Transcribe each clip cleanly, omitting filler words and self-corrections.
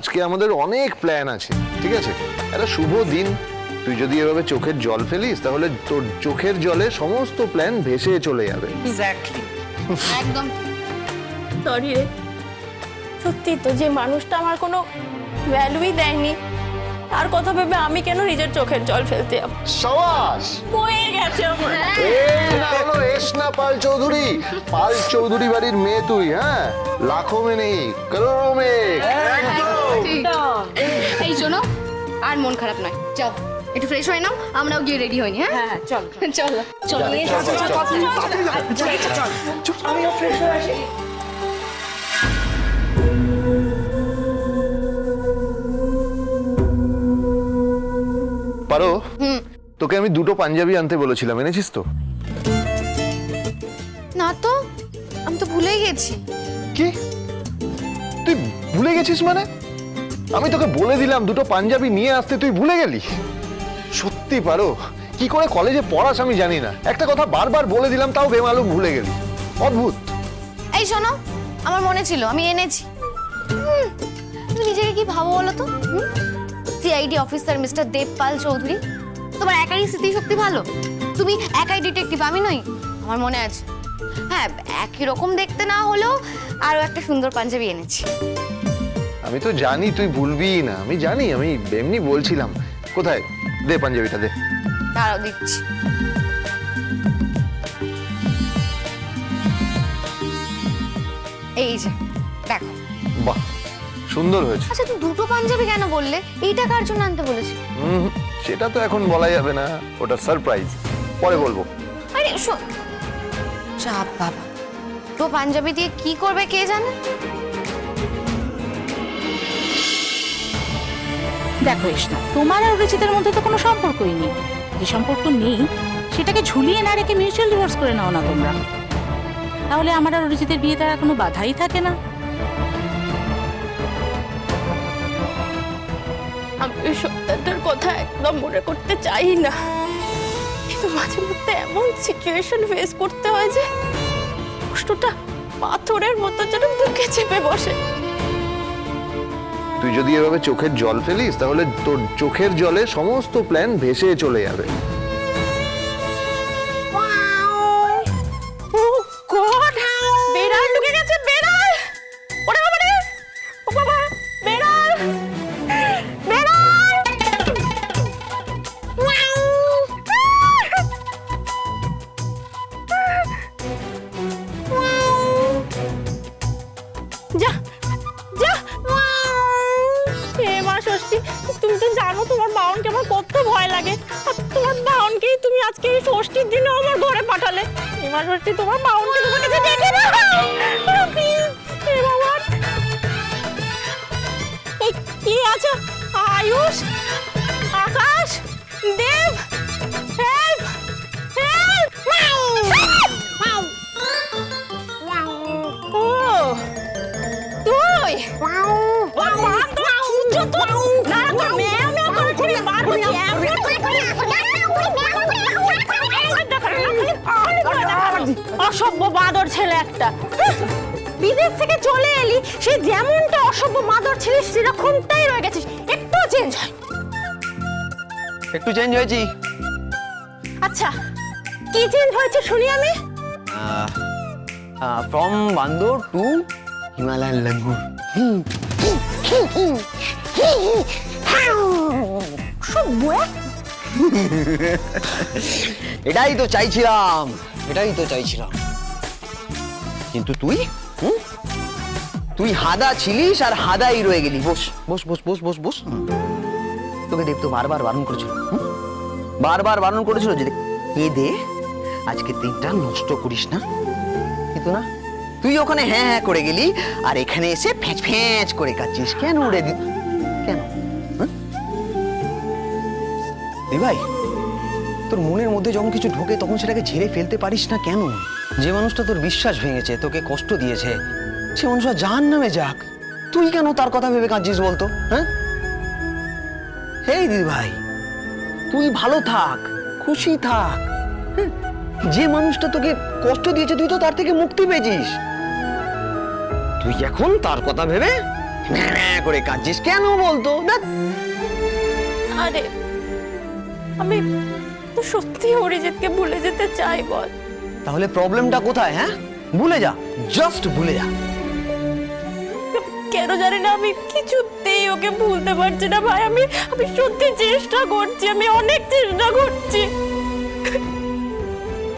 আজকে আমাদের অনেক প্ল্যান আছে, ঠিক আছে? একটা শুভ দিন, তুই যদি এভাবে চোখের জল ফেলিস তাহলে তোর চোখের জলে সমস্ত প্ল্যান ভেসে চলে যাবে। এক্স্যাক্টলি, একদম সরি রে, সত্যি তো যে মানুষটা আমার কোনো ভ্যালুই দেয়নি তার কথা ভেবে আমি কেন নিজের চোখের জল ফেলতে যাবো? সাবাস! বয়ে গেছে আমার। এই না হলো রেশনা পাল চৌধুরী, পাল চৌধুরী বাড়ির মেয়ে তুই, হ্যাঁ? লাখো মে নেই করোড়ো মে। এই শোনো, আর মন খারাপ নয়, যাও একটু ফ্রেশ হয়ে নাও, আমরাও গিয়ে রেডি হইনি। হ্যাঁ হ্যাঁ চলো চলো চলো আমিও ফ্রেশ হয়ে আসি। পারো, তোকে আমি দুটো পাঞ্জাবি আনতে বলেছিলাম, এনেছিস তো? না তো, আমি তো ভুলেই গেছি। কি তুই ভুলে গেছিস? মানে আমি তোকে বলে দিলাম দুটো পাঞ্জাবি নিয়ে আসতে, তুই ভুলে গেলি? সত্যি পারো, কি করে কলেজে পড়াস আমি জানি না, একটা কথা বারবার বলে দিলাম তাও বেমালুম ভুলে গেলি, অদ্ভুত। এই শোনো, আমার মনে ছিল, আমি এনেছি। তুমি নিজেকে কি ভাবো বলো তো? CID officer mister Devapala Chowdhury, তোমার একারই স্মৃতিশক্তি ভালো, তুমি একাই ডিটেকটিভ, আমি নই। আমার মনে আছে, হ্যাঁ একই রকম দেখতে না হলেও আরো একটা সুন্দর পাঞ্জাবি এনেছি। আমি তো জানি তুই ভুলবি না, আমি জানি, আমি এমনি বলছিলাম। কোথায়? দে পাঞ্জাবিটা দে। দাঁড়াও দিচ্ছি। এই যে দেখো। বাহ, সুন্দর হয়েছে। আচ্ছা তুমি দুটো পাঞ্জাবি কেন বললে? এইটা কার জন্য আনতে বলেছি? সেটা তো এখন বলা যাবে না, ওটা সারপ্রাইজ, পরে বলবো। আরে শোন, চাপ বাবা, তো পাঞ্জাবি দিয়ে কি করবে কে জানে। দেখো এসনা, তোমার আর রুচিতার মধ্যে তো কোনো সম্পর্কই নেই। যে সম্পর্ক নেই সেটাকে ঝুলিয়ে না রেখে মিউচুয়াল ডিভোর্স করে নাও না তোমরা, তাহলে আমার আর রুচিতের বিয়ে তার কোনো বাধাই থাকে না। আমি ওই সত্যটার কথা একদম মনে করতে চাই না, কিন্তু মাঝে মধ্যে এমন সিচুয়েশন ফেস করতে হয় যে কষ্টটা পাথরের মতো যেন বুকে চেপে বসে। তুই যদি এভাবে চোখের জল ফেলিস তাহলে তোর চোখের জলে সমস্ত প্ল্যান ভেসে চলে যাবে। ও গড, বেড়াল ঢুকে গেছে, বেড়াল! ওরে বাবা রে, ও বাবা, বেড়াল! বেড়াল! যা যা, হে মা ষষ্ঠী, তুমি তো জানো তোমার বাউনকে আমার কত ভয় লাগে, আর তোমার বাউনকেই তুমি আজকে এই ষষ্ঠীর দিনে আমার ঘরে পাঠালে। হে মা ষষ্ঠী, তোমার বাউনকে তোমার কাছে ডেকে নাও প্লিজ। হে ভগবান, এই কি আছে? আয়ুষ, আকাশ, দেব, হেল্প হেল্প! ও তুই অসভ্য বাঁদর ছেলে একটা, বিদেশ থেকে চলে এলি, সে যেমনটা অসভ্য বাঁদর ছিলিস সেরকমটাই রয়ে গেছিস, একটু চেঞ্জ হয়? একটু চেঞ্জ হয়েছি। আচ্ছা কি চেঞ্জ হয়েছে শুনি আমি? ফ্রম বান্দর টু হিমালয়ান লাঙ্গুর। এটাই তো চাইছিলাম, এটাই তো চাইছিলাম। কিন্তু তুই তুই হাদা ছিলিস আর হাদাই রয়ে গেলি। বস বস বস বস বস বস। তোকে দেব তো বারবার বারণ করেছিল, বারবার বারণ করেছিল যে এ দে, আজকে দিনটা নষ্ট করিস না, কিন্তু না, তুই ওখানে হ্যাঁ হ্যাঁ করে গেলি আর এখানে এসে ফ্যাঁচ ফ্যাঁচ করে কাচ্ছিস। কেন উড়ে দি কেন? ভাই, তোর মনের মধ্যে যখন কিছু ঢোকে তখন সেটাকে ঝেড়ে ফেলতে পারিস না কেন? যে মানুষটা তোর বিশ্বাস ভেঙেছে, তোকে কষ্ট দিয়েছে, সে মানুষটা জাহান্নামে যাক, তুই কেন তার কথা ভেবে কাঁদছিস বলতো? হ্যাঁ, হেই দিদি ভাই, তুই ভালো থাক, খুশি থাক। যে মানুষটা তোকে কষ্ট দিয়েছে তুই তো তার থেকে মুক্তি পেয়েছিস, তুই এখন তার কথা ভেবে করে কাঁদছিস কেন বলতো? ধ্যাৎ। আরে আমি তো সত্যি অরিজিৎকে ভুলে যেতে চাই বল। তাহলে প্রবলেমটা কোথায়? হ্যাঁ, ভুলে যা, জাস্ট ভুলে যা। কেন জানি না আমি কিছুতেই ওকে ভুলতে পারছি না ভাই। আমি সত্যি চেষ্টা করছি, আমি অনেক চেষ্টা করছি।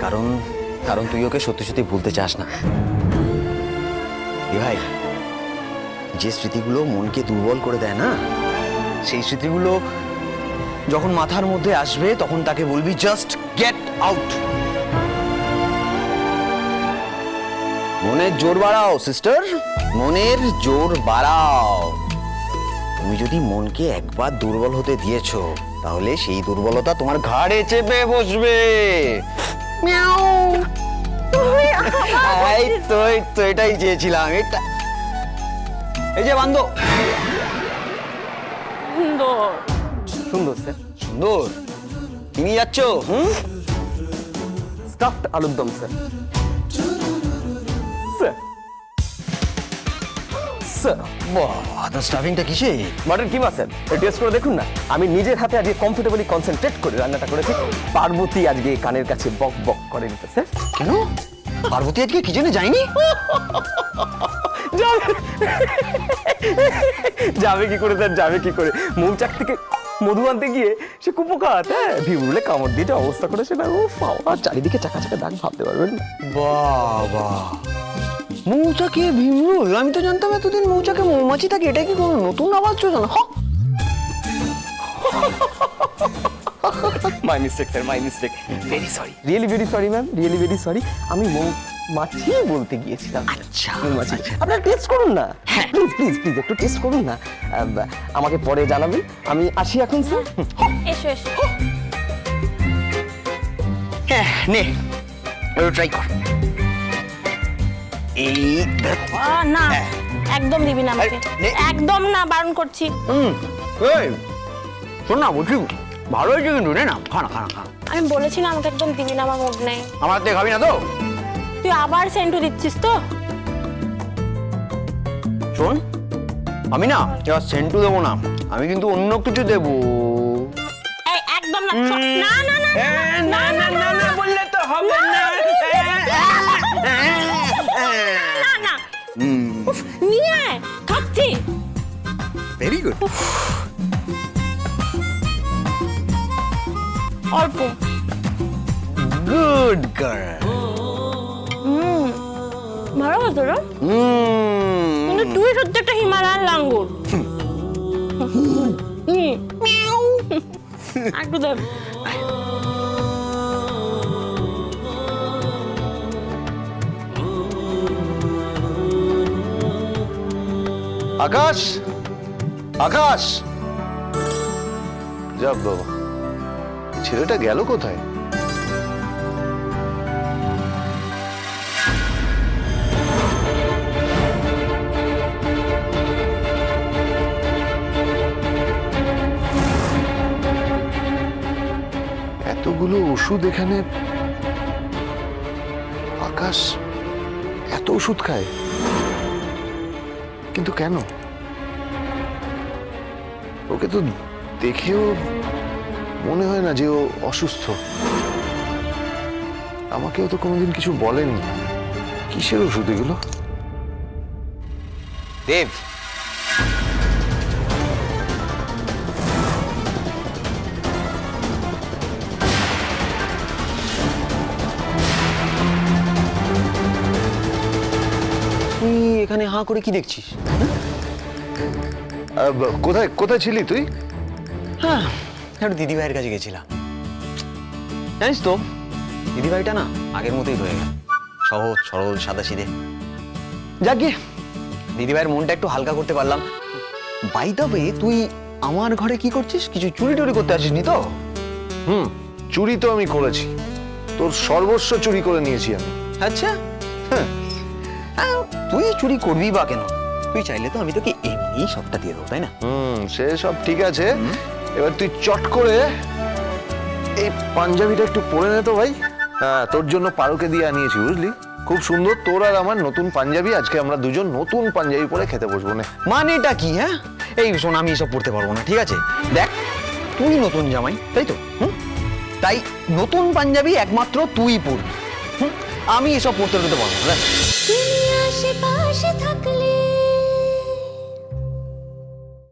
কারণ কারণ তুই ওকে সত্যি সত্যি ভুলতে চাস না। এ ভাই, যে স্মৃতিগুলো মনকে দুর্বল করে দেয় না, সেই স্মৃতিগুলো যখন মাথার মধ্যে আসবে তখন তাকে বলবি জাস্ট গেট আউট। মনের জোর বাড়াও সিস্টার, মনের জোর বাড়াও। তুমি যদি মনকে একবার দুর্বল হতে দিয়েছো তাহলে সেই দুর্বলতা তোমার ঘাড়ে চেপে বসবে। মিয়াও। এই তো এটাই চেয়েছিলাম। এটা এই যে বান্ধব। সুন্দর। সুন্দর স্যার। সুন্দর, তুমি যাচ্ছ? স্টাফড আলুর দম স্যার। স্যার স্যার বাহ, তো স্টাফিংটা কিসে? মাটন কিমা স্যার, টেস্ট করে দেখুন না। আমি নিজের হাতে আজকে কমফোর্টেবলি কনসেন্ট্রেট করে রান্নাটা করেছি। পার্বতী আজকে কানের কাছে বক বক করে নিতে স্যার। কেন, পার্বতী আজকে কিচেনে যায়নি? যাবে কি করে স্যার, যাবে কি করে? মৌচাক থেকে মধু আনতে গিয়ে সে কুপোকাত, হ্যাঁ, ভিউলে কামড় দিয়ে যে অবস্থা করেছে না, ও বাবা, চারিদিকে চাকা চাকা দাগ ভাবতে পারবেন না। বাবা, মৌচাকে ভীমরুল? আমি তো জানতাম এতদিন মৌচাকে মৌমাছি থাকে। এটা কি কোনো নতুন আওয়াজ জানো? My mistake sir, my mistake. Very sorry, really very sorry ma'am, really very sorry. আমি মৌমাছি বলতে গিয়েছিলাম। আচ্ছা, মৌমাছি। আপনারা টেস্ট করুন না, প্লিজ প্লিজ প্লিজ, একটু টেস্ট করুন না। আমাকে পরে জানাবেন। আমি আসি এখন স্যার। এসো এসো। হ্যাঁ, নে ট্রাই কর। এই দেখ। না, একদম দিবি না আমাকে, একদম না, বারণ করছি। এই শোন না, বলছি ভালো হয়েছে কিন্তু, নে না, খানা খানা খা। আমি বলেছি না আমাকে একদম দিবি না, আমার মুড নেই। আমার হাতে খাবি না তো? তুই আবার সেন্টু দিচ্ছিস তো? শোন, আমি না এবার সেন্টু দেবো না, আমি কিন্তু অন্য কিছু দেবো। এই একদম না, না না না না না না না বললে তো হবে না। না না, উফ, নিয়ে আয়, খাচ্ছি। Very good. অল্প। Good girl. ভালো হতো না, কিন্তু তুই সত্যি একটা হিমালয়ান লাঙ্গুর। একটু দেব। আকাশ, আকাশ, যাক বাবা, ছেলেটা গেল কোথায়? এতগুলো ওষুধ এখানে, আকাশ এত ওষুধ খায় কিন্তু কেন? ওকে তো দেখেও মনে হয় না যে ও অসুস্থ। আমাকেও তো কোনোদিন কিছু বলেনি। কিসের ওষুধ এগুলো? দেব, তুই এখানে হাঁ করে কি দেখছিস? কোথায় কোথায় ছিলি তুই? হ্যাঁ, একটু দিদিভাইয়ের কাছে গেছিলাম। জানিস তো, দিদিভাইটা না আগের মতোই রয়ে গেল, সহজ সরল সাদাসিধে। যাক গিয়ে, দিদিভাইয়ের মনটা একটু হালকা করতে পারলাম। বাই দ্য ওয়ে, তুই আমার ঘরে কি করছিস? কিছু চুরি টুরি করতে আসিসনি তো? চুরি তো আমি করেছি, তোর সর্বস্ব চুরি করে নিয়েছি আমি। আচ্ছা, হ্যাঁ, তুই চুরি করবি বা কেন? তুই চাইলে তো আমি তোকে এমনি সবটা দিয়ে দেবো, তাই না? সে সব ঠিক আছে, এবার তুই চট করে এই পাঞ্জাবিটা একটু পরে নে তো ভাই। হ্যাঁ, তোর জন্য পারুকে দিয়ে আনিয়েছি, বুঝলি? খুব সুন্দর, তোর আর আমার নতুন পাঞ্জাবি। আজকে আমরা দুজন নতুন পাঞ্জাবি পরে খেতে বসবো না। মানেটা কি? হ্যাঁ, এই শোন, আমি এসব পড়তে পারবো না, ঠিক আছে? দেখ, তুই নতুন জামাই, তাই তো? তাই নতুন পাঞ্জাবি একমাত্র তুই পরবি। আমি এসব পড়তে পারবো না। দেখ।